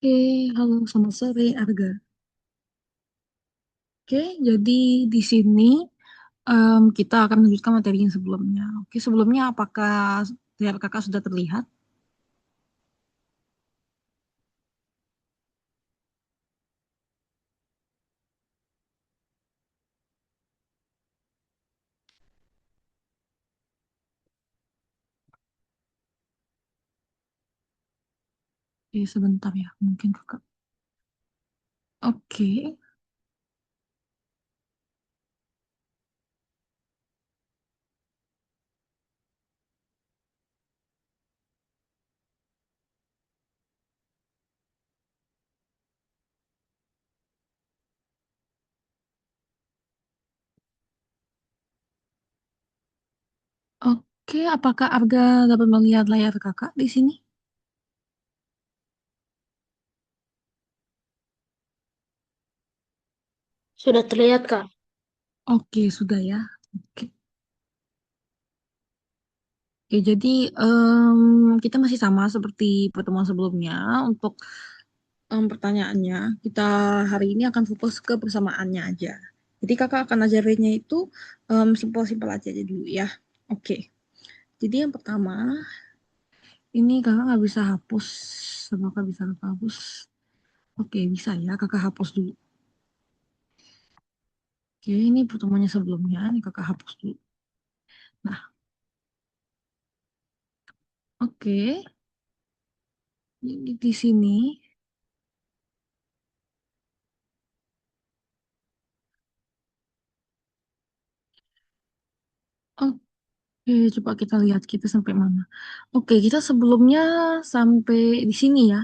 Oke, halo, selamat sore, Arga. Oke, jadi di sini kita akan melanjutkan materi yang sebelumnya. Oke, sebelumnya apakah layar kakak sudah terlihat? Oke, sebentar ya, mungkin kakak. Oke, oke, apakah Arga dapat melihat layar kakak di sini? Sudah terlihat, Kak. Oke, sudah ya. Oke, oke, jadi kita masih sama seperti pertemuan sebelumnya. Untuk pertanyaannya, kita hari ini akan fokus ke persamaannya aja. Jadi kakak akan ajarinnya itu simpel-simpel aja dulu ya. Oke, jadi yang pertama, ini kakak nggak bisa hapus. Sama kakak bisa kakak hapus. Oke, bisa ya, kakak hapus dulu. Oke, ini pertemuannya sebelumnya, ini kakak hapus dulu. Nah, oke, jadi di sini, oke, coba kita lihat kita sampai mana. Oke, kita sebelumnya sampai di sini ya,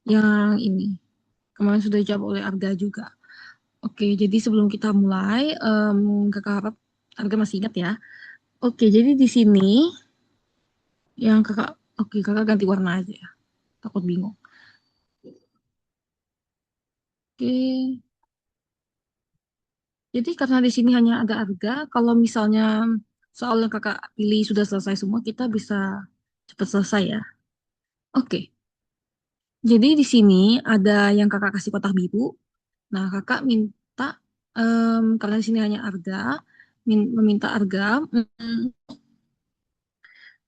yang ini. Kemarin sudah dijawab oleh Arga juga. Oke, jadi sebelum kita mulai, kakak harap Arga masih ingat ya. Oke, jadi di sini yang kakak, oke kakak ganti warna aja ya. Takut bingung. Oke, jadi karena di sini hanya ada Arga, kalau misalnya soal yang kakak pilih sudah selesai semua, kita bisa cepat selesai ya. Oke, jadi di sini ada yang kakak kasih kotak biru. Nah, kakak minta, karena di sini hanya Arga, meminta Arga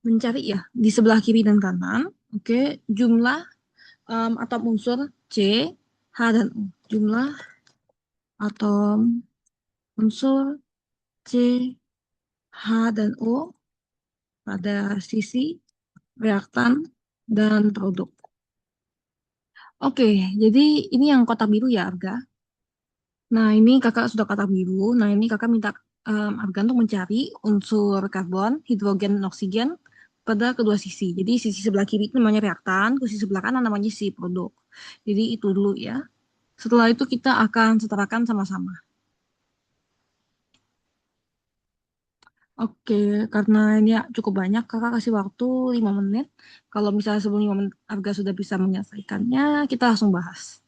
mencari ya di sebelah kiri dan kanan, oke, jumlah atom unsur C, H, dan O. Jumlah atom unsur C, H, dan O pada sisi reaktan dan produk. Oke, jadi ini yang kotak biru ya, Arga. Nah, ini kakak sudah kotak biru. Nah, ini kakak minta Arga untuk mencari unsur karbon, hidrogen, dan oksigen pada kedua sisi. Jadi sisi sebelah kiri itu namanya reaktan, sisi sebelah kanan namanya si produk. Jadi itu dulu ya. Setelah itu kita akan setarakan sama-sama. Oke, karena ini ya cukup banyak, kakak kasih waktu 5 menit. Kalau misalnya sebelum 5 menit Arga sudah bisa menyelesaikannya, kita langsung bahas.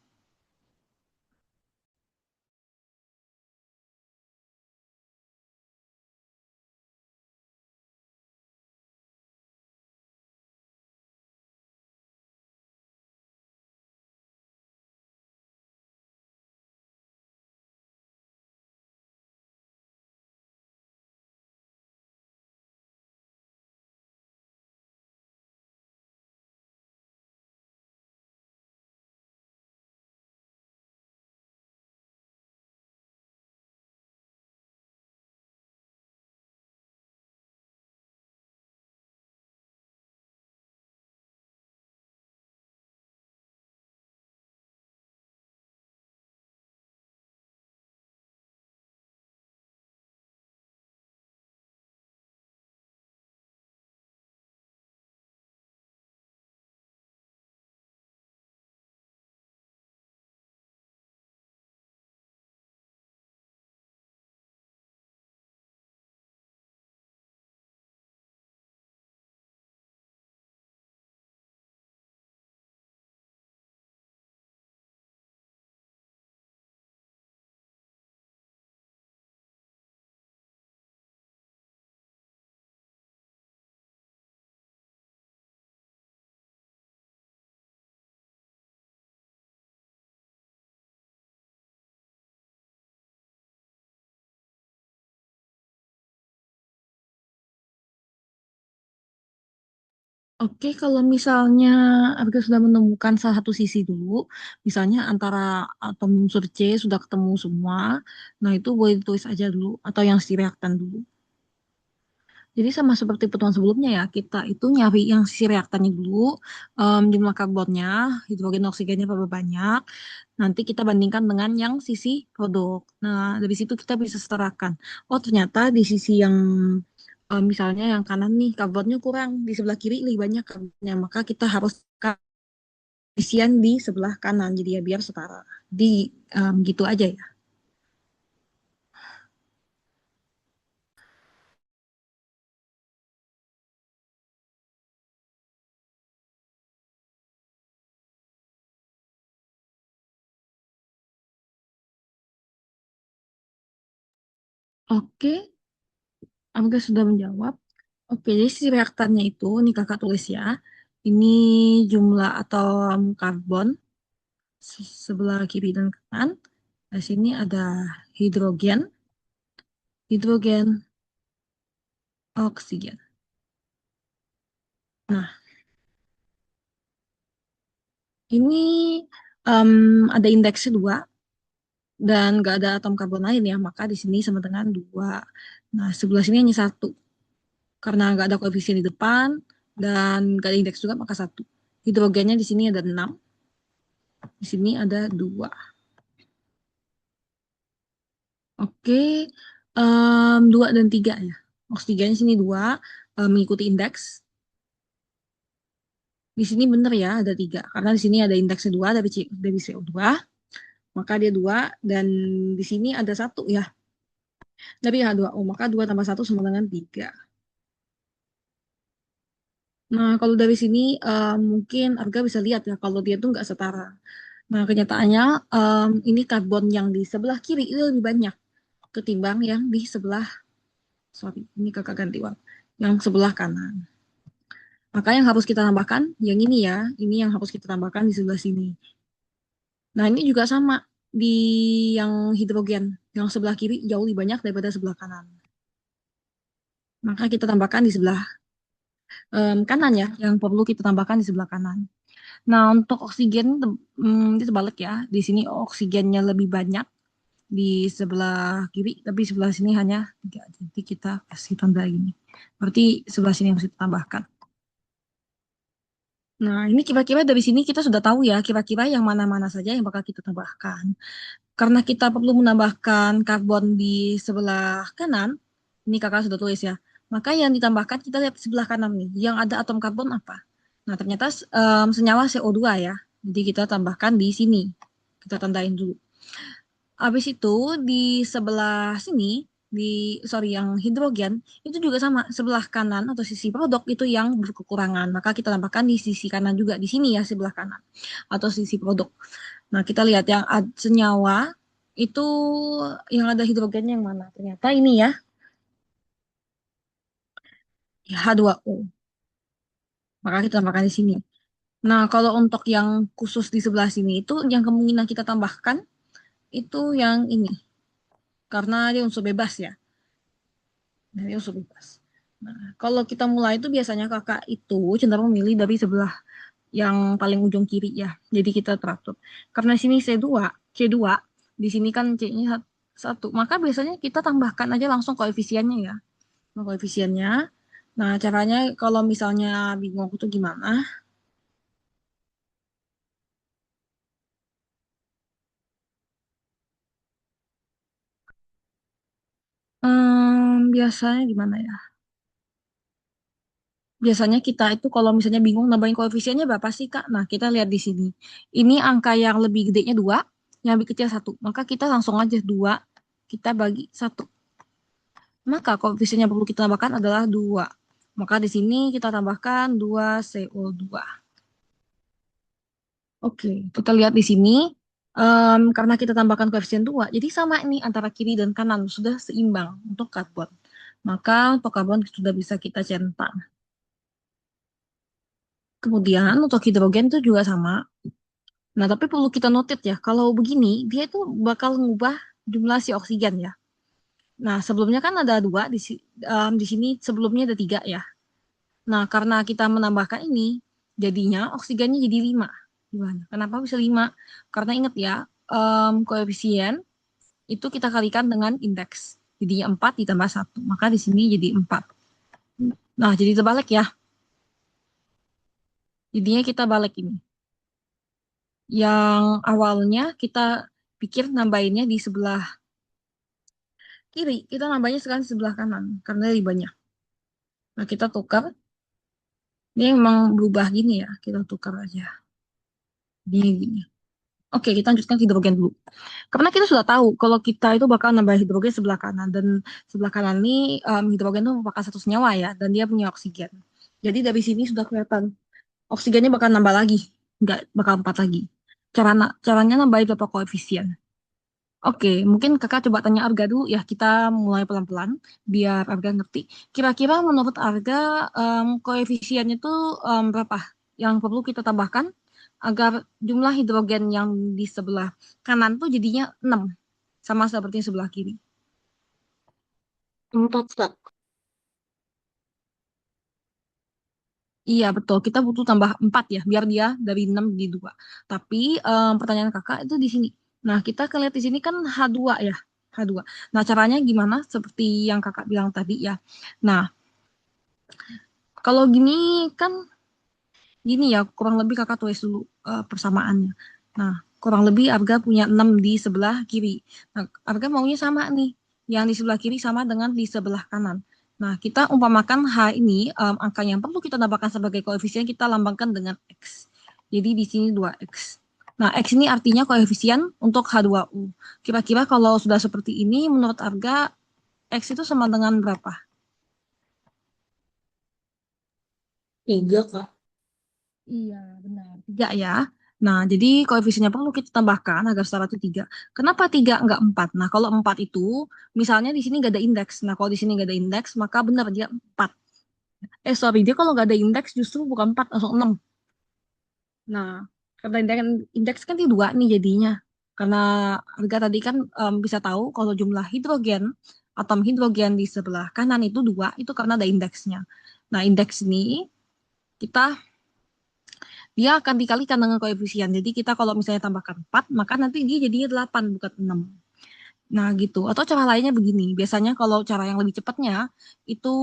Oke, kalau misalnya Abga sudah menemukan salah satu sisi dulu, misalnya antara atom unsur C sudah ketemu semua, nah itu boleh ditulis aja dulu, atau yang si reaktan dulu. Jadi sama seperti pertemuan sebelumnya ya, kita itu nyari yang sisi reaktannya dulu, jumlah karbonnya, hidrogen oksigennya berapa banyak, nanti kita bandingkan dengan yang sisi produk. Nah, dari situ kita bisa setarakan. Oh, ternyata di sisi yang misalnya yang kanan nih karbonnya kurang, di sebelah kiri lebih banyak karbonnya, maka kita harus isian di sebelah kanan, jadi ya biar setara. Di gitu aja ya. Oke, Angga sudah menjawab. Oke, jadi si reaktannya itu, ini kakak tulis ya. Ini jumlah atom karbon sebelah kiri dan kanan. Di sini ada hidrogen, hidrogen, oksigen. Nah, ini em, ada indeksnya 2 dan nggak ada atom karbon lain ya, maka di sini sama dengan 2. Nah, sebelah sini hanya 1. Karena nggak ada koefisien di depan dan nggak ada indeks juga, maka 1. Hidrogennya di sini ada 6, di sini ada 2. Oke, 2 dan 3 ya. Oksigennya sini 2, mengikuti indeks. Di sini benar ya, ada 3. Karena di sini ada indeksnya 2 dari CO2, maka dia 2. Dan di sini ada 1 ya, dari H2O. Maka 2 tambah 1 sama dengan 3. Nah, kalau dari sini mungkin Arga bisa lihat ya, kalau dia tuh nggak setara. Nah, kenyataannya ini karbon yang di sebelah kiri itu lebih banyak ketimbang yang di sebelah, sorry, ini kakak ganti warna, yang sebelah kanan. Maka yang harus kita tambahkan, yang ini ya, ini yang harus kita tambahkan di sebelah sini. Nah, ini juga sama di yang hidrogen, yang sebelah kiri jauh lebih banyak daripada sebelah kanan. Maka kita tambahkan di sebelah kanan ya, yang perlu kita tambahkan di sebelah kanan. Nah, untuk oksigen, itu terbalik ya. Di sini oksigennya lebih banyak di sebelah kiri, tapi sebelah sini hanya 3. Jadi kita kasih tanda ini. Berarti sebelah sini harus kita tambahkan. Nah, ini kira-kira dari sini kita sudah tahu ya, kira-kira yang mana-mana saja yang bakal kita tambahkan. Karena kita perlu menambahkan karbon di sebelah kanan, ini kakak sudah tulis ya, maka yang ditambahkan kita lihat di sebelah kanan nih, yang ada atom karbon apa. Nah, ternyata senyawa CO2 ya, jadi kita tambahkan di sini. Kita tandain dulu. Habis itu di sebelah sini, sorry yang hidrogen itu juga sama, sebelah kanan atau sisi produk itu yang berkekurangan, maka kita tambahkan di sisi kanan juga, di sini ya sebelah kanan atau sisi produk. Nah, kita lihat yang senyawa itu yang ada hidrogennya yang mana? Ternyata ini ya, H2O. Maka kita tambahkan di sini. Nah, kalau untuk yang khusus di sebelah sini itu yang kemungkinan kita tambahkan itu yang ini. Karena dia unsur bebas ya. Nah, dia unsur bebas. Nah, kalau kita mulai itu biasanya kakak itu cenderung memilih dari sebelah yang paling ujung kiri ya. Jadi kita teratur. Karena di sini C2, di sini kan C-nya 1. Maka biasanya kita tambahkan aja langsung koefisiennya ya. Nah, koefisiennya. Nah, caranya kalau misalnya bingung itu gimana? Biasanya gimana ya? Biasanya kita itu kalau misalnya bingung nambahin koefisiennya berapa sih, Kak? Nah, kita lihat di sini. Ini angka yang lebih gedenya 2, yang lebih kecil 1. Maka kita langsung aja 2, kita bagi 1. Maka koefisiennya perlu kita tambahkan adalah 2. Maka di sini kita tambahkan 2CO2. Oke, kita lihat di sini. Karena kita tambahkan koefisien 2, jadi sama ini antara kiri dan kanan sudah seimbang untuk karbon. Maka untuk karbon sudah bisa kita centang. Kemudian untuk hidrogen itu juga sama. Nah, tapi perlu kita notit ya, kalau begini, dia itu bakal mengubah jumlah si oksigen ya. Nah, sebelumnya kan ada 2, di sini sebelumnya ada 3 ya. Nah, karena kita menambahkan ini, jadinya oksigennya jadi 5. Gimana? Kenapa bisa 5? Karena ingat ya, koefisien itu kita kalikan dengan indeks. Jadinya 4 ditambah 1. Maka di sini jadi 4. Nah, jadi terbalik ya. Jadinya kita balik ini. Yang awalnya kita pikir nambahinnya di sebelah kiri, kita nambahnya sekarang di sebelah kanan karena lebih banyak. Nah, kita tukar. Ini memang berubah gini ya. Kita tukar aja. Gini. Oke, kita lanjutkan hidrogen dulu. Karena kita sudah tahu kalau kita itu bakal nambah hidrogen sebelah kanan. Dan sebelah kanan ini hidrogen itu merupakan satu senyawa ya. Dan dia punya oksigen. Jadi dari sini sudah kelihatan. Oksigennya bakal nambah lagi. Nggak bakal 4 lagi. Caranya nambah berapa koefisien? Oke, mungkin kakak coba tanya Arga dulu ya. Kita mulai pelan-pelan biar Arga ngerti. Kira-kira menurut Arga koefisiennya itu berapa yang perlu kita tambahkan agar jumlah hidrogen yang di sebelah kanan tuh jadinya 6 sama seperti sebelah kiri. 4, Kak. Iya betul, kita butuh tambah 4 ya biar dia dari 6 di 2. Tapi pertanyaan kakak itu di sini. Nah, kita lihat di sini kan H2 ya. H2. Nah, caranya gimana? Seperti yang kakak bilang tadi ya. Nah, kalau gini kan gini ya, kurang lebih kakak tulis dulu persamaannya. Nah, kurang lebih Arga punya 6 di sebelah kiri. Nah, Arga maunya sama nih. Yang di sebelah kiri sama dengan di sebelah kanan. Nah, kita umpamakan H ini, angka yang perlu kita tambahkan sebagai koefisien, kita lambangkan dengan X. Jadi di sini 2X. Nah, X ini artinya koefisien untuk H2O. Kira-kira kalau sudah seperti ini, menurut Arga, X itu sama dengan berapa? 3, Kak. Iya, benar. 3 ya. Nah, jadi koefisiennya perlu kita tambahkan agar setara itu 3. Kenapa 3 enggak 4? Nah, kalau 4 itu, misalnya di sini nggak ada indeks. Nah, kalau di sini nggak ada indeks, maka benar dia 4. Sorry, dia kalau nggak ada indeks justru bukan 4, langsung 6. Nah, karena indeks kan dia 2 nih jadinya. Karena harga tadi kan bisa tahu kalau jumlah hidrogen, atom hidrogen di sebelah kanan itu 2, itu karena ada indeksnya. Nah, indeks ini kita dia akan dikalikan dengan koefisien. Jadi kita kalau misalnya tambahkan 4, maka nanti dia jadinya 8 bukan 6. Nah gitu. Atau cara lainnya begini. Biasanya kalau cara yang lebih cepatnya, itu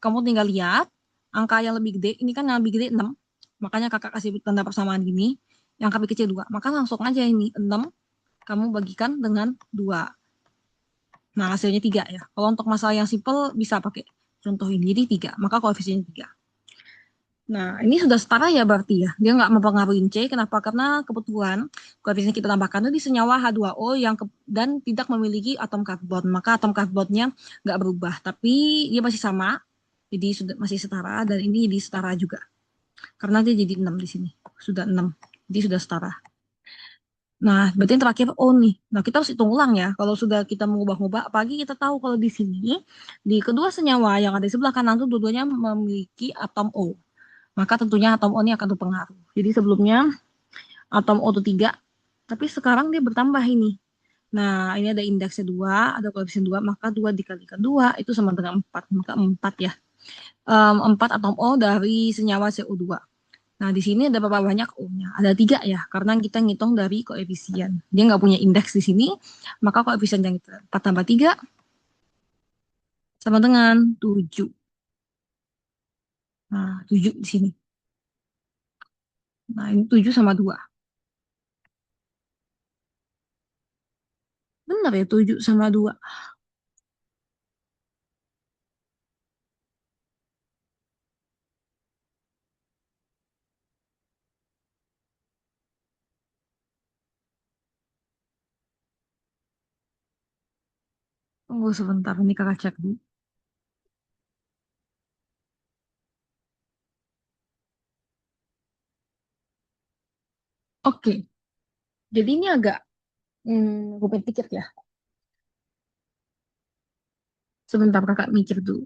kamu tinggal lihat angka yang lebih gede. Ini kan yang lebih gede 6. Makanya kakak kasih tanda persamaan gini. Yang lebih kecil 2. Maka langsung aja ini 6 kamu bagikan dengan 2. Nah hasilnya 3 ya. Kalau untuk masalah yang simple bisa pakai contoh ini. Jadi 3. Maka koefisiennya 3. Nah, ini sudah setara ya berarti ya. Dia nggak mempengaruhi C. Kenapa? Karena kebetulan koefisien kita tambahkan itu di senyawa H2O yang dan tidak memiliki atom karbon. Maka atom karbonnya nggak berubah. Tapi dia masih sama. Jadi sudah masih setara. Dan ini jadi setara juga. Karena dia jadi 6 di sini. Sudah 6. Jadi sudah setara. Nah, berarti yang terakhir O nih. Nah, kita harus hitung ulang ya. Kalau sudah kita mengubah-ubah, apalagi kita tahu kalau di sini, di kedua senyawa yang ada di sebelah kanan itu dua-duanya memiliki atom O. Maka tentunya atom O ini akan berpengaruh. Jadi sebelumnya atom O itu 3, tapi sekarang dia bertambah ini. Nah, ini ada indeksnya 2, ada koefisien 2, maka 2 dikalikan 2 itu sama dengan 4. Maka 4 ya. 4 atom O dari senyawa CO2. Nah, di sini ada berapa banyak O-nya? Ada 3 ya, karena kita ngitung dari koefisien. Dia nggak punya indeks di sini, maka koefisien yang kita 4 tambah 3 sama dengan 7. Nah, 7 di sini. Nah, ini 7 sama 2. Benar ya, 7 sama 2. Tunggu sebentar, ini kakak cek dulu. Oke, jadi ini agak rumit dikit ya. Sebentar kakak mikir dulu.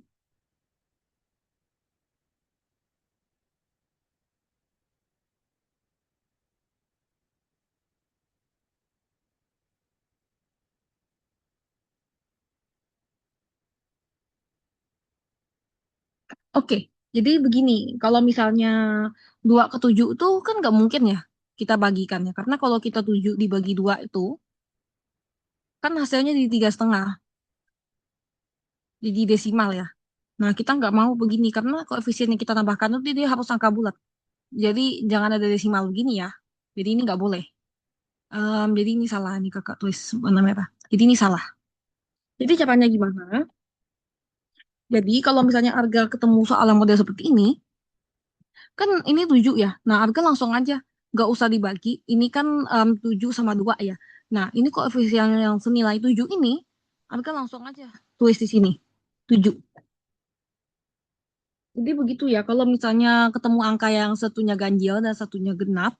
Oke, Jadi begini, kalau misalnya 2 ke 7 itu kan nggak mungkin ya kita bagikan ya. Karena kalau kita 7 dibagi 2 itu, kan hasilnya di 3,5. Jadi desimal ya. Nah, kita nggak mau begini karena koefisien yang kita tambahkan itu dia harus angka bulat. Jadi jangan ada desimal begini ya. Jadi ini nggak boleh. Jadi ini salah nih kakak tulis warna merah. Jadi ini salah. Jadi caranya gimana? Jadi kalau misalnya harga ketemu soal yang model seperti ini, kan ini 7 ya. Nah, harga langsung aja. Nggak usah dibagi. Ini kan 7 sama 2 ya. Nah, ini koefisien yang senilai 7 ini, harga langsung aja tulis di sini. 7. Jadi begitu ya. Kalau misalnya ketemu angka yang satunya ganjil dan satunya genap,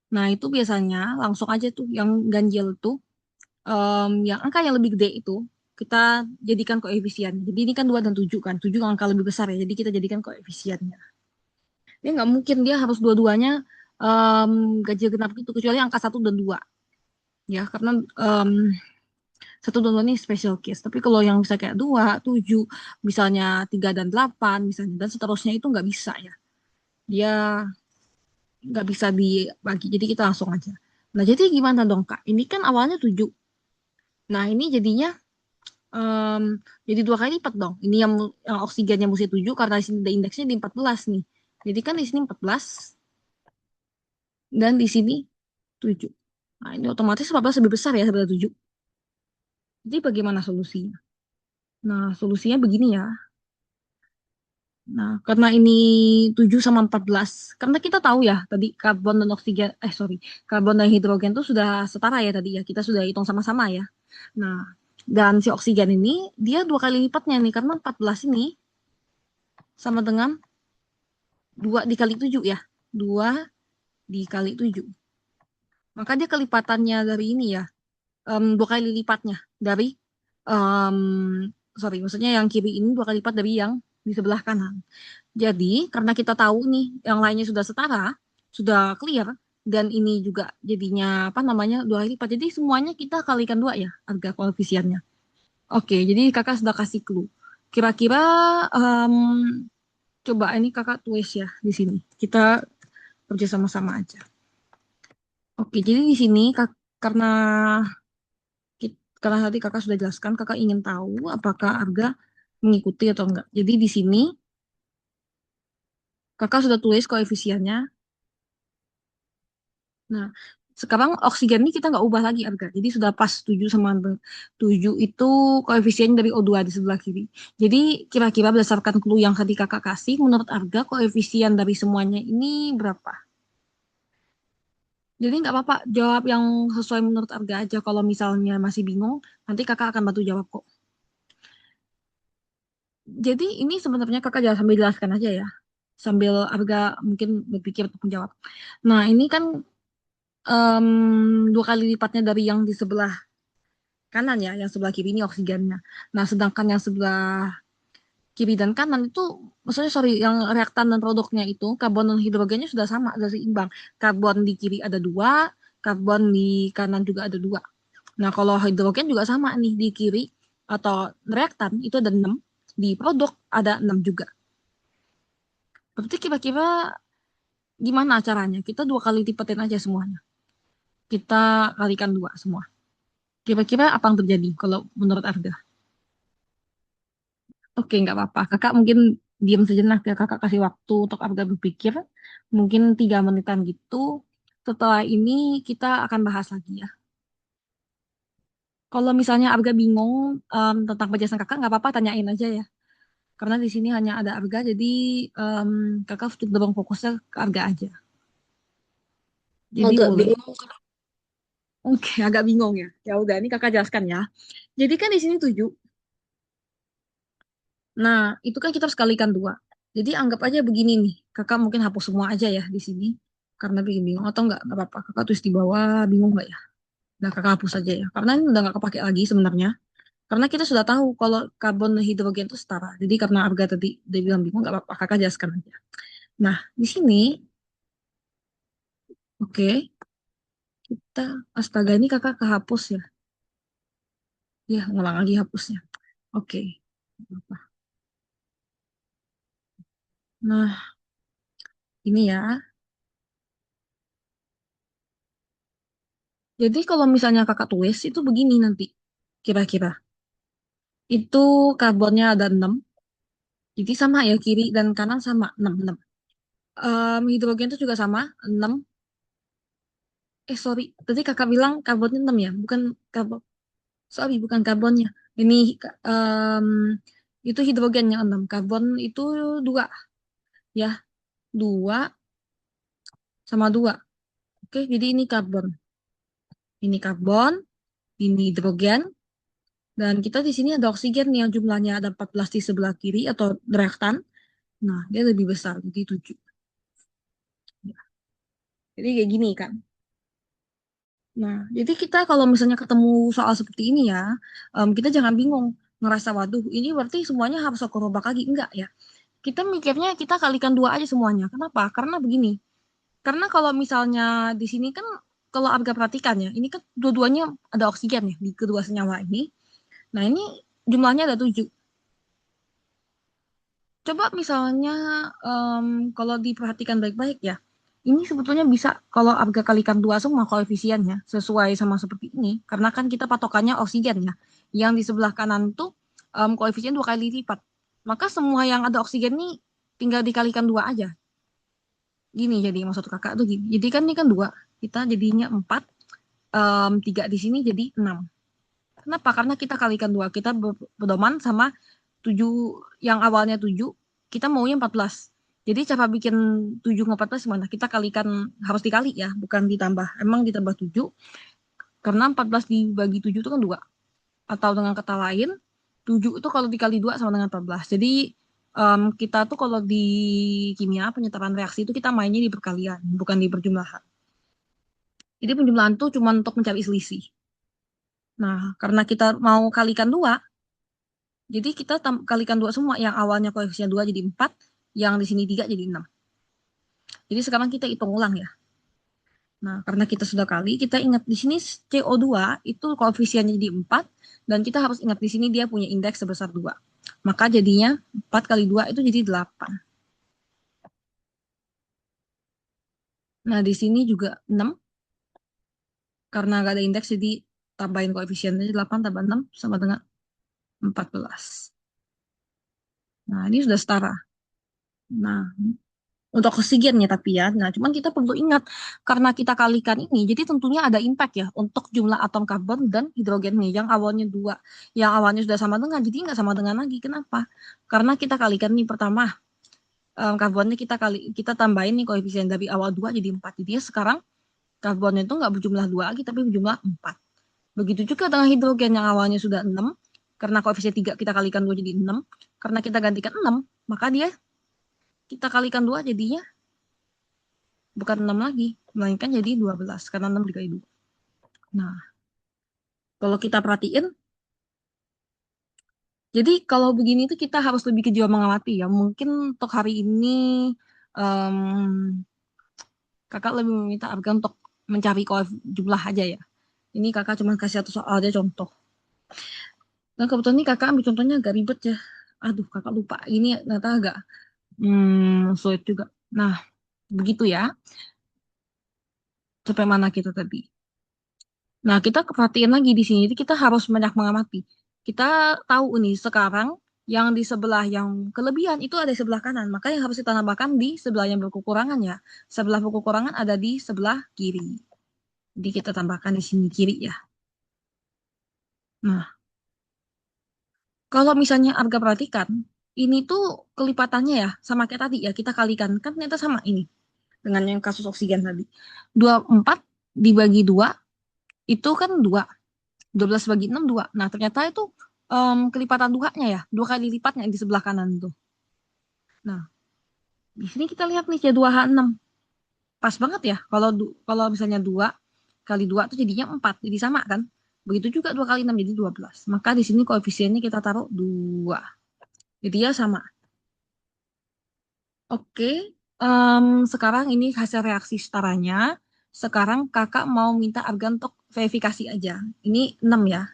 nah itu biasanya langsung aja tuh yang ganjil tuh, yang angka yang lebih gede itu kita jadikan koefisien. Jadi ini kan 2 dan 7 kan. 7 angka lebih besar ya. Jadi kita jadikan koefisiennya. Dia nggak mungkin dia harus dua-duanya ganjil genap gitu kecuali angka 1 dan 2 ya karena em, 1 dan 2 ini special case. Tapi kalau yang bisa kayak 2, 7, misalnya 3 dan 8 misalnya dan seterusnya itu nggak bisa ya. Dia nggak bisa dibagi. Jadi kita langsung aja. Nah, jadi gimana dong, Kak? Ini kan awalnya 7. Nah, ini jadinya em, jadi 2 kali lipat dong. Ini yang oksigennya mesti 7 karena di sini ada indeksnya di 14 nih. Jadi kan di sini 14 dan di sini 7. Nah, ini otomatis 14 lebih besar ya daripada 7. Jadi bagaimana solusinya? Nah, solusinya begini ya. Nah, karena ini 7 sama 14, karena kita tahu ya, tadi karbon dan oksigen, sorry, karbon dan hidrogen itu sudah setara ya tadi ya, kita sudah hitung sama-sama ya. Nah, dan si oksigen ini, dia 2 kali lipatnya nih, karena 14 ini sama dengan 2 dikali 7 ya. 2 dikali 7. Maka dia kelipatannya dari ini ya, 2 kali lipatnya dari, em, sorry, maksudnya yang kiri ini 2 kali lipat dari yang di sebelah kanan. Jadi, karena kita tahu nih yang lainnya sudah setara, sudah clear, dan ini juga jadinya apa namanya 2 kali lipat. Jadi semuanya kita kalikan 2 ya harga koefisiennya. Oke, jadi kakak sudah kasih clue. Kira-kira em, coba ini kakak tulis ya di sini. Kita kerja sama-sama aja. Oke, jadi di sini karena karena tadi kakak sudah jelaskan, kakak ingin tahu apakah harga mengikuti atau enggak. Jadi di sini kakak sudah tulis koefisiennya. Nah, sekarang oksigen ini kita nggak ubah lagi harga. Jadi sudah pas 7 sama 7 itu koefisien dari O2 di sebelah kiri. Jadi kira-kira berdasarkan clue yang tadi kakak kasih, menurut harga koefisien dari semuanya ini berapa? Jadi nggak apa-apa, jawab yang sesuai menurut harga aja. Kalau misalnya masih bingung, nanti kakak akan bantu jawab kok. Jadi ini sebenarnya kakak jangan sambil jelaskan aja ya. Sambil harga mungkin berpikir untuk menjawab. Nah, ini kan 2 kali lipatnya dari yang di sebelah kanan ya, yang sebelah kiri ini oksigennya. Nah, sedangkan yang sebelah kiri dan kanan itu, maksudnya sorry, yang reaktan dan produknya itu, karbon dan hidrogennya sudah sama, sudah seimbang. Karbon di kiri ada 2, karbon di kanan juga ada 2. Nah, kalau hidrogen juga sama nih, di kiri atau reaktan itu ada 6, di produk ada 6 juga. Berarti kira-kira gimana caranya? Kita 2 kali lipatin aja semuanya. Kita kalikan 2 semua. Kira-kira apa yang terjadi kalau menurut Arga? Oke, nggak apa-apa. Kakak mungkin diam sejenak ya. Kakak kasih waktu untuk Arga berpikir. Mungkin 3 menitan gitu. Setelah ini kita akan bahas lagi ya. Kalau misalnya Arga bingung tentang penjelasan kakak, nggak apa-apa, tanyain aja ya. Karena di sini hanya ada Arga, jadi em, kakak cenderung fokusnya ke Arga aja. Jadi Agak boleh. bingung. Oke, agak bingung ya. Ya udah, ini kakak jelaskan ya. Jadi kan di sini 7. Nah, itu kan kita harus kalikan 2. Jadi anggap aja begini nih. Kakak mungkin hapus semua aja ya di sini. Karena bikin bingung. Atau enggak apa-apa. Kakak tulis di bawah, bingung nggak ya? Nah, kakak hapus aja ya. Karena ini udah nggak kepake lagi sebenarnya. Karena kita sudah tahu kalau karbon dan hidrogen itu setara. Jadi karena harga tadi dia bilang bingung, nggak apa-apa. Kakak jelaskan aja. Nah, di sini, oke, kita, astaga ini kakak kehapus ya. Ya, ngulang lagi hapusnya. Oke. Nggak apa-apa. Nah, ini ya. Jadi kalau misalnya kakak tulis itu begini nanti. Kira-kira. Itu karbonnya ada 6. Jadi sama ya, kiri dan kanan sama 6 6. Hidrogen itu juga sama 6. Sorry. Tadi kakak bilang karbonnya 6 ya? Bukan karbon. Sorry, bukan karbonnya. Ini em, itu hidrogennya 6. Karbon itu 2 ya. 2 sama 2. Oke, jadi ini karbon. Ini karbon, ini hidrogen, dan kita di sini ada oksigen nih yang jumlahnya ada 14 di sebelah kiri atau reaktan. Nah, dia lebih besar, jadi 7. Jadi kayak gini kan. Nah, jadi kita kalau misalnya ketemu soal seperti ini ya, kita jangan bingung. Ngerasa, waduh, ini berarti semuanya harus aku robak lagi. Enggak ya. Kita mikirnya kita kalikan 2 aja semuanya. Kenapa? Karena begini. Karena kalau misalnya di sini kan, kalau Abga perhatikan ya, ini kan dua-duanya ada oksigen ya di kedua senyawa ini. Nah, ini jumlahnya ada 7. Coba misalnya kalau diperhatikan baik-baik ya, ini sebetulnya bisa kalau Abga kalikan 2 semua koefisiennya sesuai sama seperti ini. Karena kan kita patokannya oksigen ya. Yang di sebelah kanan tuh koefisien 2 kali lipat. Maka semua yang ada oksigen nih tinggal dikalikan 2 aja. Gini jadi maksud kakak tuh gini. Jadi kan ini kan 2, kita jadinya 4, 3 di sini jadi 6. Kenapa? Karena kita kalikan 2, kita berdoman sama 7 yang awalnya 7, kita maunya 14. Jadi cara bikin 7 ke 14 gimana? Kita kalikan, harus dikali ya, bukan ditambah. Emang ditambah 7, karena 14 dibagi 7 itu kan 2. Atau dengan kata lain, 7 itu kalau dikali 2 sama dengan 14. Jadi kita tuh kalau di kimia, penyetaraan reaksi itu kita mainnya di perkalian, bukan di perjumlahan. Jadi penjumlahan tuh cuma untuk mencari selisih. Nah, karena kita mau kalikan 2, jadi kita kalikan 2 semua. Yang awalnya koefisien 2 jadi 4, yang di sini 3 jadi 6. Jadi sekarang kita hitung ulang ya. Nah, karena kita sudah kali, kita ingat di sini CO2 itu koefisiennya jadi 4, dan kita harus ingat di sini dia punya indeks sebesar 2. Maka jadinya 4 kali 2 itu jadi 8. Nah, di sini juga 6, karena gak ada indeks, jadi tambahin koefisiennya 8 tambah 6 sama dengan 14. Nah, ini sudah setara. Nah, untuk oksigennya tapi ya. Nah, cuman kita perlu ingat karena kita kalikan ini, jadi tentunya ada impact ya untuk jumlah atom karbon dan hidrogennya yang awalnya 2, yang awalnya sudah sama dengan, jadi nggak sama dengan lagi. Kenapa? Karena kita kalikan nih pertama, karbonnya kita tambahin nih koefisien dari awal 2 jadi 4. Jadi ya sekarang karbonnya itu nggak berjumlah 2 lagi tapi berjumlah 4. Begitu juga dengan hidrogen yang awalnya sudah 6, karena koefisien 3 kita kalikan 2 jadi 6, karena kita gantikan 6, maka dia kita kalikan 2 jadinya bukan 6 lagi, melainkan jadi 12, karena 6 dikali 2. Nah, kalau kita perhatiin, jadi kalau begini tuh kita harus lebih ke jiwa mengamati ya. Mungkin untuk hari ini em, kakak lebih meminta Arga untuk mencari jumlah aja ya. Ini kakak cuma kasih satu soal aja contoh. Nah, kebetulan ini kakak ambil contohnya agak ribet ya. Aduh, kakak lupa. Ini ternyata agak sulit juga. Nah, begitu ya. Sampai mana kita tadi? Nah, kita perhatiin lagi di sini. Jadi kita harus banyak mengamati. Kita tahu nih sekarang yang di sebelah yang kelebihan itu ada di sebelah kanan. Maka yang harus kita tambahkan di sebelah yang berkekurangan ya. Sebelah berkekurangan ada di sebelah kiri. Jadi kita tambahkan di sini kiri ya. Nah, kalau misalnya Arga perhatikan, ini tuh kelipatannya ya sama kayak tadi ya. Kita kalikan. Kan ternyata sama ini dengan yang kasus oksigen tadi. 24 dibagi 2 itu kan 2. 12 bagi 6 2. Nah, ternyata itu kelipatan 2-nya ya. 2 kali lipatnya di sebelah kanan tuh. Nah, di sini kita lihat nih C2H6. Pas banget ya. Kalau misalnya 2 kali 2 itu jadinya 4. Jadi sama kan? Begitu juga 2 kali 6 jadi 12. Maka di sini koefisiennya kita taruh 2. Jadi ya sama. Oke. Sekarang ini hasil reaksi setaranya. Sekarang kakak mau minta Arga untuk verifikasi aja. Ini 6 ya.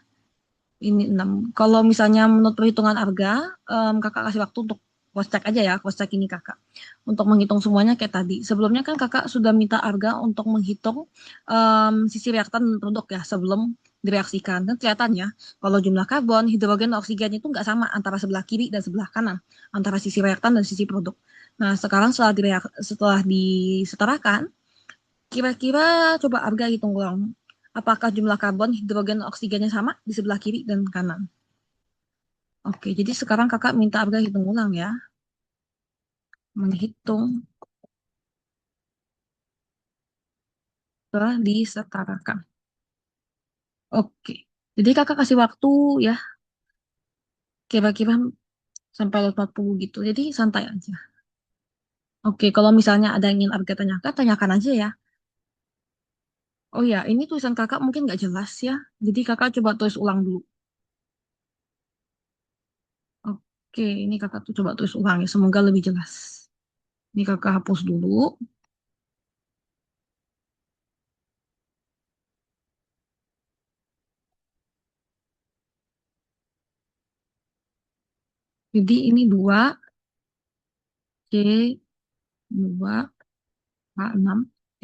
Ini 6. Kalau misalnya menurut perhitungan Arga, kakak kasih waktu untuk cross check aja ya, cross check ini kakak. Untuk menghitung semuanya kayak tadi. Sebelumnya kan kakak sudah minta Arga untuk menghitung sisi reaktan dan produk ya sebelum direaksikan. Dan kelihatannya kalau jumlah karbon, hidrogen, dan oksigen itu nggak sama antara sebelah kiri dan sebelah kanan, antara sisi reaktan dan sisi produk. Nah, sekarang setelah disetarakan, kira-kira coba Arga hitung ulang. Apakah jumlah karbon, hidrogen, dan oksigennya sama di sebelah kiri dan kanan? Oke, jadi sekarang kakak minta Arga hitung ulang ya. Menghitung setelah disetarakan. Oke, jadi kakak kasih waktu ya, kira-kira sampai 40 gitu. Jadi santai aja. Oke, kalau misalnya ada yang ingin Arga tanyakan, tanyakan aja ya. Oh ya, ini tulisan kakak mungkin nggak jelas ya. Jadi kakak coba tulis ulang dulu. Oke, ini kakak tuh coba tulis ulang ya. Semoga lebih jelas. Ini kakak hapus dulu. Jadi ini 2 C 2 K6.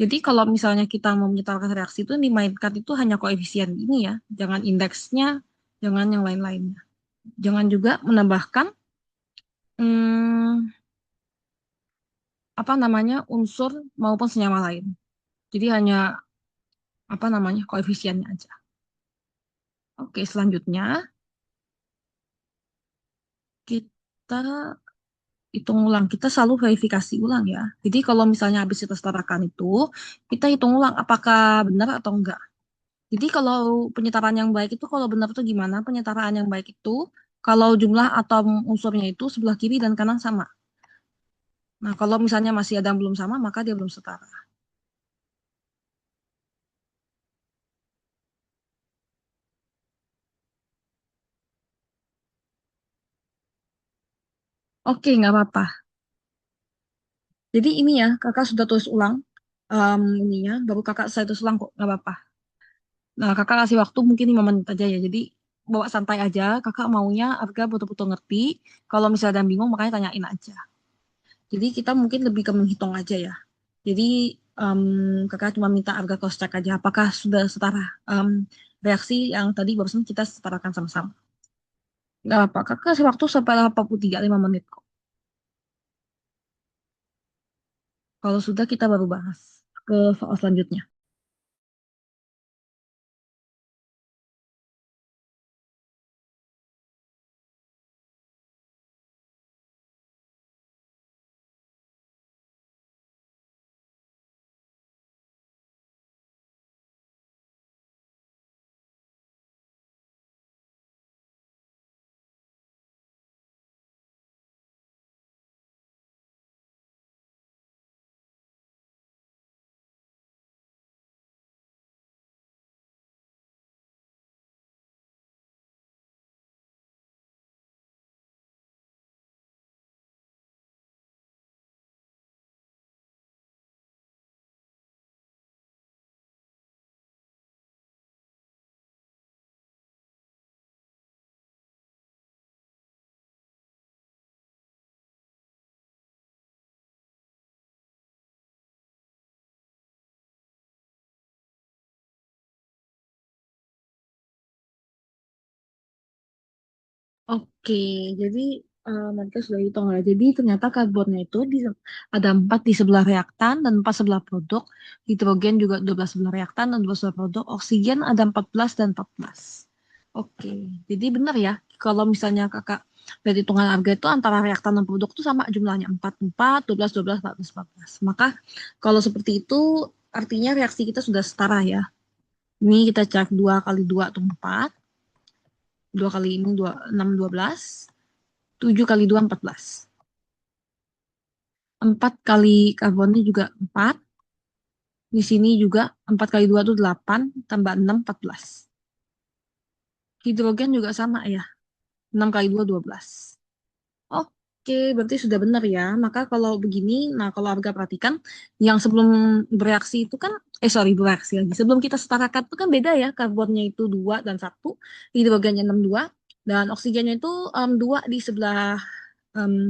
Jadi kalau misalnya kita mau menyetarkan reaksi itu yang dimainkan itu hanya koefisien ini ya. Jangan indeksnya, jangan yang lain-lainnya. Jangan juga menambahkan hmm, apa namanya unsur maupun senyawa lain. Jadi hanya apa namanya koefisiennya aja. Oke, selanjutnya kita hitung ulang. Kita selalu verifikasi ulang ya. Jadi kalau misalnya habis kita setarakan itu, kita hitung ulang apakah benar atau enggak. Jadi kalau penyetaraan yang baik itu kalau benar itu gimana? Penyetaraan yang baik itu kalau jumlah atom unsurnya itu sebelah kiri dan kanan sama. Nah, kalau misalnya masih ada yang belum sama, maka dia belum setara. Oke, nggak apa-apa. Jadi ini ya, kakak sudah tulis ulang ininya, baru kakak saya tulis ulang kok, nggak apa-apa. Nah, kakak kasih waktu mungkin 5 menit aja ya. Jadi bawa santai aja. Kakak maunya Arga betul-betul ngerti. Kalau misalnya ada yang bingung, makanya tanyain aja. Jadi kita mungkin lebih ke menghitung aja ya. Jadi kakak cuma minta Arga cross check aja. Apakah sudah setara reaksi yang tadi barusan kita setarakan sama-sama. Nggak apa, kakak kasih waktu sampai 83, 5 menit kok. Kalau sudah kita baru bahas ke soal selanjutnya. Oke, jadi mereka sudah hitung ya. Jadi ternyata karbonnya itu ada 4 di sebelah reaktan dan 4 sebelah produk. Hidrogen juga 12 sebelah reaktan dan 12 sebelah produk. Oksigen ada 14 dan 14. Oke, jadi benar ya. Kalau misalnya kakak dari hitungan harga itu antara reaktan dan produk itu sama jumlahnya 4, 4, 12, 12, 14, 14. Maka kalau seperti itu artinya reaksi kita sudah setara ya. Ini kita cek 2 kali 2 itu 4. 2 kali ini 2, 6, 12. 7 kali 2 14. 4 kali karbonnya juga 4. Di sini juga 4 kali 2 itu 8. Tambah 6, 14. Hidrogen juga sama ya. 6 kali 2, 12. Oke, berarti sudah benar ya. Maka kalau begini, nah kalau harga perhatikan, yang sebelum bereaksi itu kan, sorry, bereaksi lagi. Sebelum kita setarakan itu kan beda ya. Karbonnya itu 2 dan 1. Hidrogennya 6, 2. Dan oksigennya itu 2 di sebelah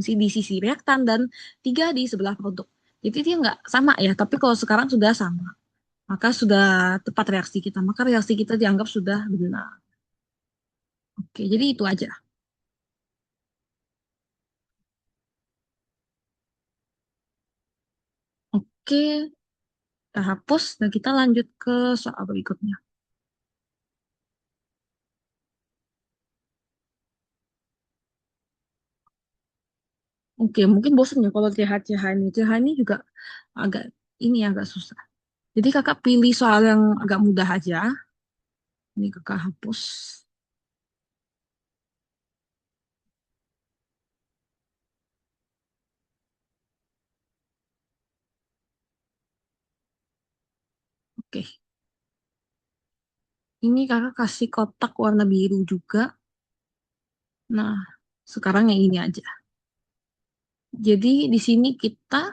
di sisi reaktan dan 3 di sebelah produk. Jadi dia nggak sama ya, tapi kalau sekarang sudah sama, maka sudah tepat reaksi kita, maka reaksi kita dianggap sudah benar. Oke, jadi itu aja. Oke, kita hapus dan kita lanjut ke soal berikutnya. Oke, mungkin bosan ya kalau CH-CH ini. CH ini juga agak ini ya, agak susah. Jadi kakak pilih soal yang agak mudah aja. Ini kakak hapus. Oke, ini kakak kasih kotak warna biru juga. Nah, sekarang yang ini aja. Jadi di sini kita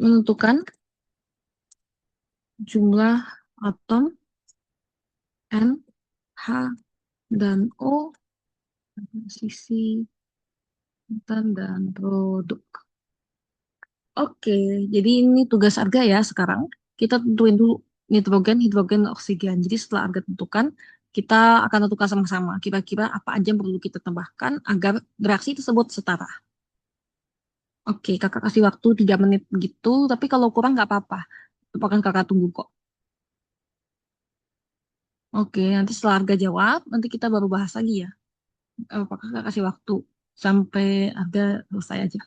menentukan jumlah atom N, H, dan O, sisi intan dan produk. Oke, jadi ini tugas Arga ya sekarang. Kita tentuin dulu nitrogen, hidrogen, dan oksigen. Jadi setelah Arga tentukan, kita akan tentukan sama-sama. Kira-kira apa aja yang perlu kita tambahkan agar reaksi tersebut setara. Oke, kakak kasih waktu 3 menit gitu, tapi kalau kurang nggak apa-apa. Itu akan kakak tunggu kok. Oke, nanti setelah Arga jawab, nanti kita baru bahas lagi ya. Apakah kakak kasih waktu sampai Arga selesai aja.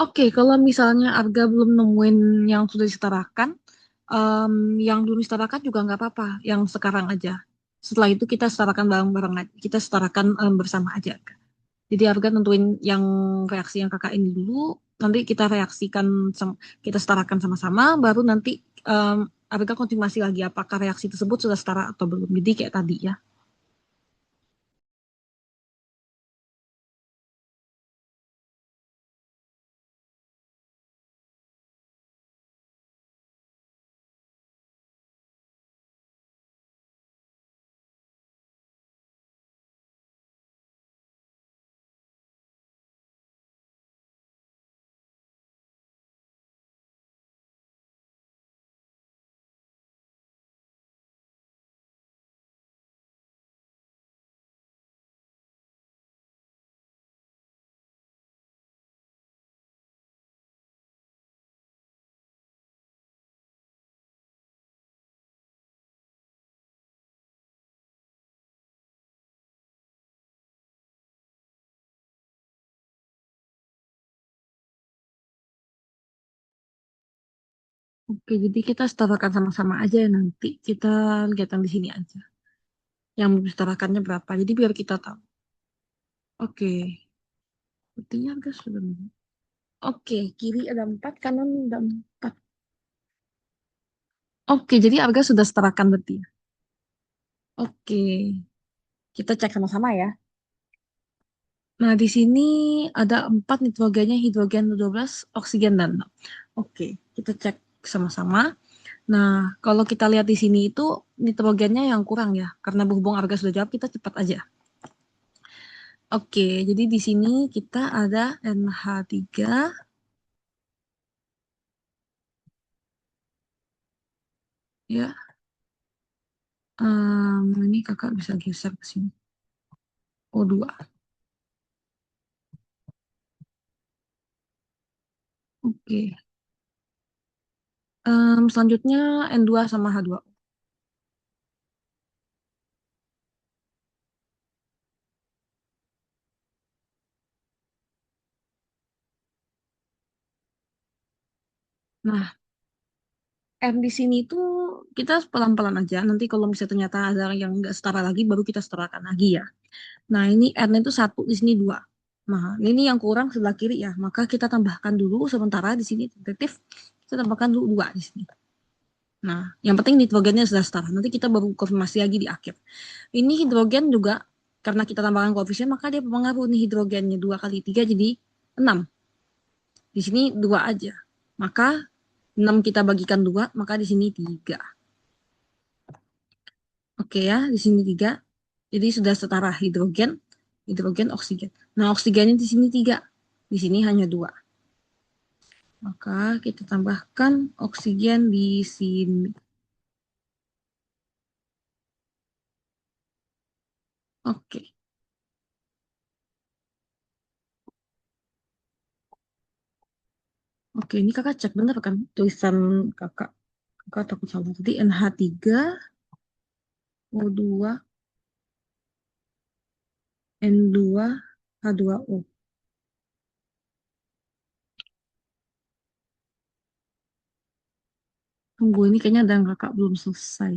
Oke, kalau misalnya Arga belum nemuin yang sudah disetarakan, em, yang belum disetarakan juga nggak apa-apa, yang sekarang aja. Setelah itu kita setarakan bareng-bareng aja, kita setarakan bersama aja. Jadi Arga tentuin yang reaksi yang kakak ini dulu, nanti kita reaksikan, kita setarakan sama-sama, baru nanti em, Arga konfirmasi lagi apakah reaksi tersebut sudah setara atau belum. Jadi kayak tadi ya. Oke, jadi kita setarakan sama-sama aja ya nanti. Kita lihat yang di sini aja. Yang setarakannya berapa. Jadi biar kita tahu. Oke, sepertinya Arga sudah. Oke, kiri ada 4, kanan ada 4. Oke, jadi Arga sudah setarakan berarti ya. Oke, kita cek sama-sama ya. Nah, di sini ada 4 nitrogennya, hidrogen 12, oksigen dan 6. Oke, kita cek sama-sama. Nah, kalau kita lihat di sini itu nitrogennya yang kurang ya. Karena berhubung Arga sudah jawab, kita cepat aja. Oke, jadi di sini kita ada NH3 ya. Ini kakak bisa geser ke sini. O2. Oke. Selanjutnya N2 sama H2. Nah, R di sini tuh kita pelan-pelan aja. Nanti kalau misalnya ternyata ada yang nggak setara lagi, baru kita setarakan lagi ya. Nah, ini R-nya itu satu, di sini dua. Nah, ini yang kurang sebelah kiri ya. Maka kita tambahkan dulu sementara di sini tentatif. Kita tambahkan dulu dua di sini. Nah, yang penting nitrogennya sudah setara. Nanti kita baru konfirmasi lagi di akhir. Ini hidrogen juga, karena kita tambahkan koefisien, maka dia berpengaruh nih hidrogennya. 2 kali 3 jadi 6. Di sini 2 aja. Maka 6 kita bagikan 2, maka di sini 3. Oke ya, di sini 3. Jadi sudah setara hidrogen, hidrogen, oksigen. Nah, oksigennya di sini 3. Di sini hanya 2. Maka kita tambahkan oksigen di sini. Oke. Oke, ini kakak cek bener kan tulisan kakak. Kakak takut salah. Tadi NH3, O2, N2, H2O. Tunggu, ini kayaknya ada yang kakak belum selesai.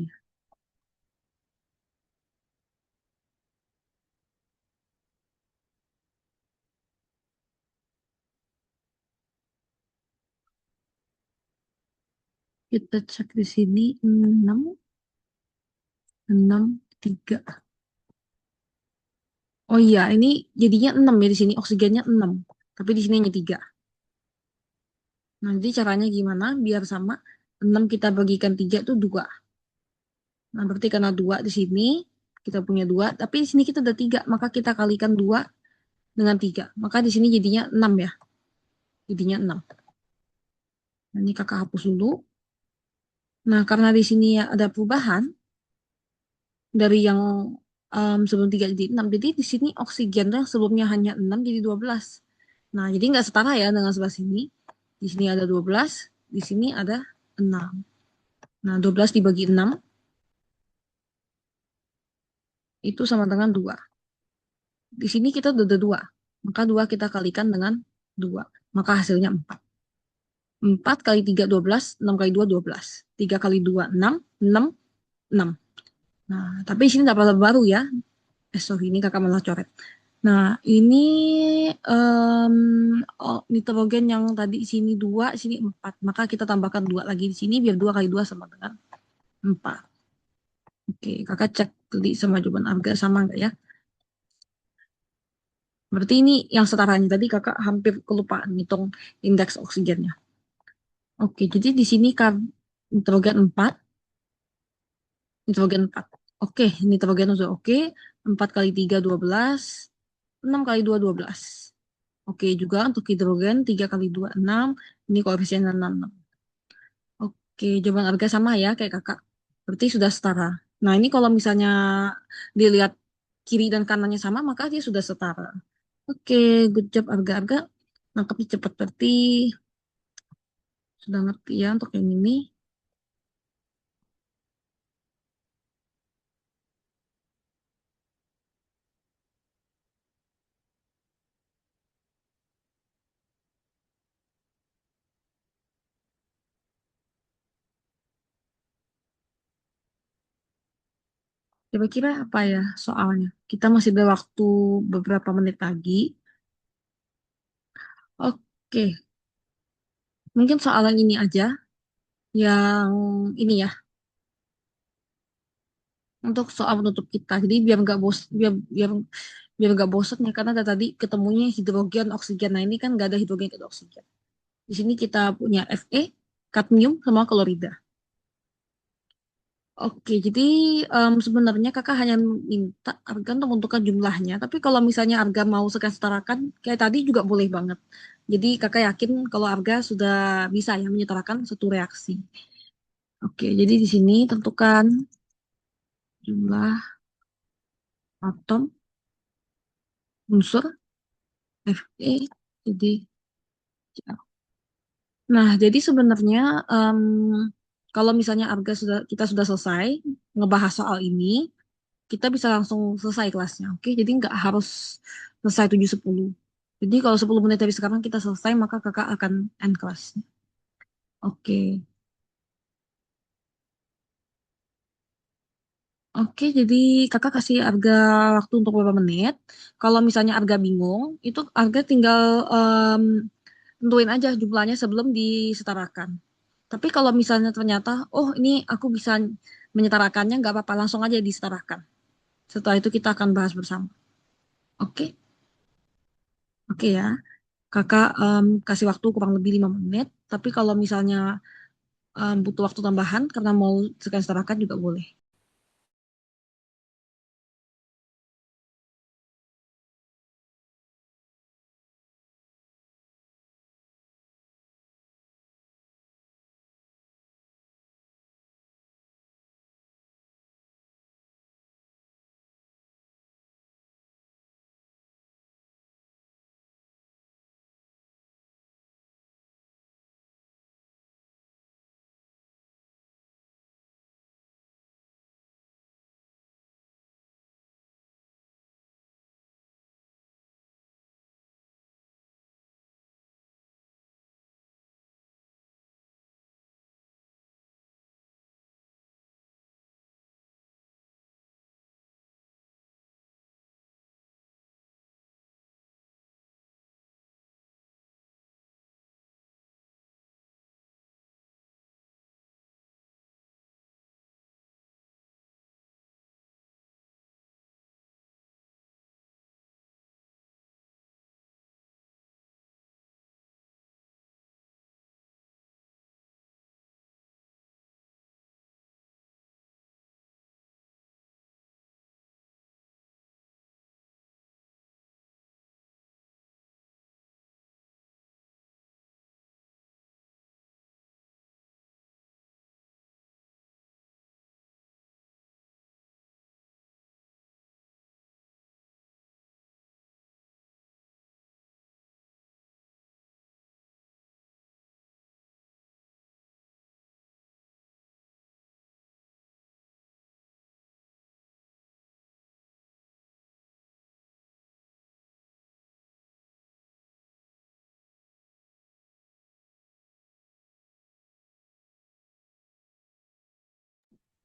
Kita cek di sini 6, 6, 3. Oh iya, ini jadinya 6 ya di sini. Oksigennya 6. Tapi di sini hanya 3. Nah, jadi caranya gimana? Biar sama. 6 kita bagikan 3 itu 2. Nah, berarti karena 2 di sini, kita punya 2. Tapi di sini kita ada 3. Maka kita kalikan 2 dengan 3. Maka di sini jadinya 6 ya. Jadinya 6. Nah, ini kakak hapus dulu. Nah, karena di sini ya ada perubahan dari yang sebelum 3 jadi 6. Jadi di sini oksigen tuh yang sebelumnya hanya 6 jadi 12. Nah, jadi nggak setara ya dengan sebelah sini. Di sini ada 12, di sini ada 6. Nah, 12 dibagi 6 itu sama dengan 2. Di sini kita udah ada 2. Maka 2 kita kalikan dengan 2. Maka hasilnya 4. 4 kali 3 12, 6 kali 2 12. 3 kali 2 6, 6, 6. Nah, tapi di sini dapat baru ya. Sorry, ini kakak malah coret. Nah, ini nitrogen yang tadi di sini 2, sini 4. Maka kita tambahkan 2 lagi di sini biar 2 kali 2 sama dengan 4. Oke, kakak cek tadi sama jawaban Arga sama nggak ya? Berarti ini yang setaranya. Tadi kakak hampir kelupaan ngitung indeks oksigennya. Oke, jadi di sini kan nitrogen 4, nitrogen 4. Oke, nitrogen sudah oke. 4 kali 3 12, 6 kali 2 12. Oke juga untuk hidrogen 3 kali 2 6. Ini koefisiennya 6. Oke, jawaban Arga sama ya kayak kakak. Berarti sudah setara. Nah, ini kalau misalnya dilihat kiri dan kanannya sama, maka dia sudah setara. Oke, good job Arga. Arga nangkepnya cepat. Berarti sudah ngerti ya untuk yang ini. Kira-kira apa ya soalnya? Kita masih ada waktu beberapa menit lagi. Oke, mungkin soal yang ini aja. Yang ini ya, untuk soal penutup kita. Jadi biar nggak biar biar biar nggak bosan ya karena ada tadi ketemunya hidrogen oksigen. Nah ini kan nggak ada hidrogen ke oksigen. Di sini kita punya Fe, kadmium sama klorida. Oke, jadi sebenarnya kakak hanya minta Arga untuk menentukan jumlahnya. Tapi kalau misalnya Arga mau setarakan, kayak tadi juga boleh banget. Jadi kakak yakin kalau Arga sudah bisa ya menyetarakan satu reaksi. Oke, jadi di sini tentukan jumlah atom unsur Fe. Jadi, nah jadi sebenarnya em, kalau misalnya Arga kita sudah selesai ngebahas soal ini, kita bisa langsung selesai kelasnya. Oke, jadi nggak harus selesai 7.10. Jadi kalau 10 menit dari sekarang kita selesai, maka kakak akan end kelasnya. Oke. Oke, jadi kakak kasih harga waktu untuk beberapa menit. Kalau misalnya harga bingung, itu harga tinggal tentuin aja jumlahnya sebelum disetarakan. Tapi kalau misalnya ternyata, oh ini aku bisa menyetarakannya, nggak apa-apa, langsung aja disetarakan. Setelah itu kita akan bahas bersama. Oke, oke ya. Kakak kasih waktu kurang lebih 5 menit. Tapi kalau misalnya butuh waktu tambahan karena mau sekali setarakan juga boleh.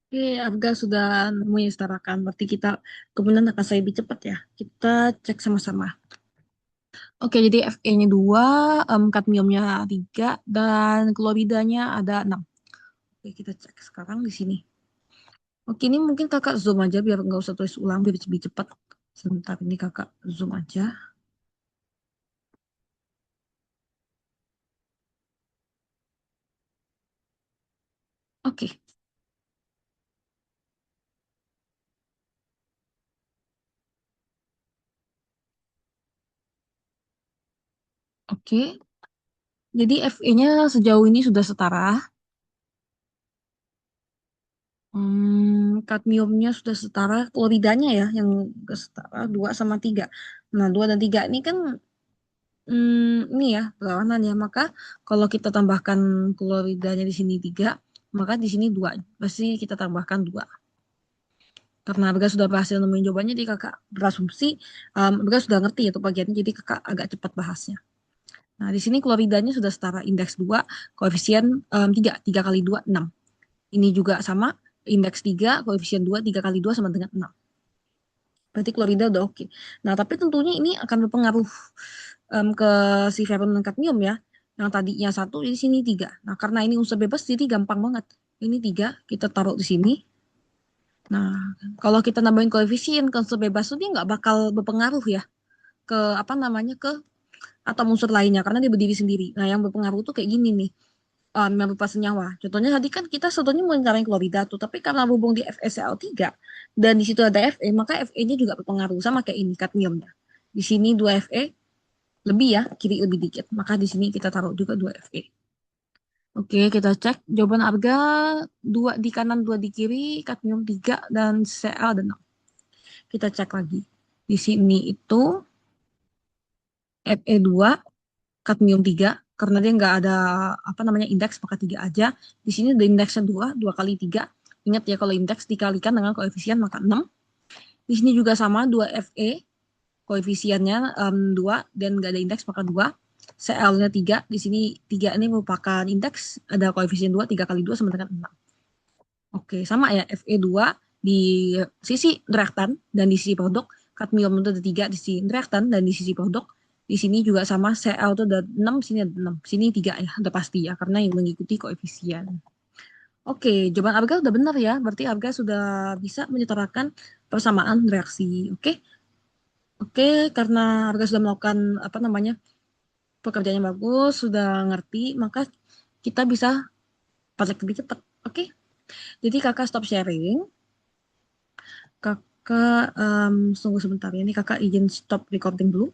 Oke, harga sudah nemuin setarakan. Berarti kita kemudian akan saya lebih cepat ya. Kita cek sama-sama. Oke, jadi Fe-nya 2, kadmiumnya 3, dan kloridanya ada 6. Oke, kita cek sekarang di sini. Oke, ini mungkin kakak zoom aja biar nggak usah tulis ulang, biar lebih cepat. Sebentar, ini kakak zoom aja. Oke, oke. Jadi Fe-nya sejauh ini sudah setara. Kadmiumnya sudah setara, kloridanya ya yang nggak setara 2 sama 3. Nah, 2 dan 3 ini kan ini ya berlawanan ya. Maka kalau kita tambahkan kloridanya di sini 3, maka di sini 2. Pasti kita tambahkan 2. Karena harga sudah berhasil nemuin jawabannya, jadi kakak berasumsi harga sudah ngerti ya tuh bagiannya, jadi kakak agak cepat bahasnya. Nah, di sini kloridanya sudah setara indeks 2, koefisien 3. 3 kali 2, 6. Ini juga sama, indeks 3, koefisien 2, 3 kali 2 sama dengan 6. Berarti klorida udah oke. Nah, tapi tentunya ini akan berpengaruh ke si ferron dan kadmium ya. Yang tadinya 1, di sini 3. Nah, karena ini unsur bebas, jadi gampang banget. Ini 3, kita taruh di sini. Nah, kalau kita nambahin koefisien ke unsur bebas itu dia nggak bakal berpengaruh ya ke apa namanya ke atom unsur lainnya karena dia berdiri sendiri. Nah, yang berpengaruh tuh kayak gini nih, yang berupa senyawa. Contohnya tadi kan kita sebetulnya mau nyaranin klorida tuh, tapi karena berhubung di FeCl3 dan di situ ada Fe, maka Fe-nya juga berpengaruh sama kayak ini kadmiumnya. Di sini 2 Fe lebih ya, kiri lebih dikit. Maka di sini kita taruh juga 2 Fe. Oke, kita cek jawaban harga 2 di kanan, 2 di kiri, kadmium 3 dan Cl dan 6. Kita cek lagi. Di sini itu Fe2, kadmium 3, karena dia nggak ada apa namanya indeks, maka 3 aja. Di sini ada indeksnya 2, 2 kali 3. Ingat ya kalau indeks dikalikan dengan koefisien maka 6. Di sini juga sama 2 Fe, koefisiennya 2 dan nggak ada indeks maka 2. Cl-nya 3, di sini 3 ini merupakan indeks, ada koefisien 2, 3 kali 2 sama dengan 6. Oke, sama ya, Fe2 di sisi reaktan dan di sisi produk, kadmium itu ada 3 di sisi reaktan dan di sisi produk. Di sini juga sama, Cl itu ada 6, sini ada 6. Sini 3 ya, udah pasti ya, karena yang mengikuti koefisien. Oke, jawaban Abga udah benar ya, berarti Abga sudah bisa menyetarakan persamaan reaksi. Oke, oke, karena Abga sudah melakukan apa namanya pekerjaannya bagus, sudah ngerti, maka kita bisa praktek lebih cepat. Oke, jadi kakak stop sharing. Kakak tunggu sebentar ya. Ini kakak izin stop recording dulu.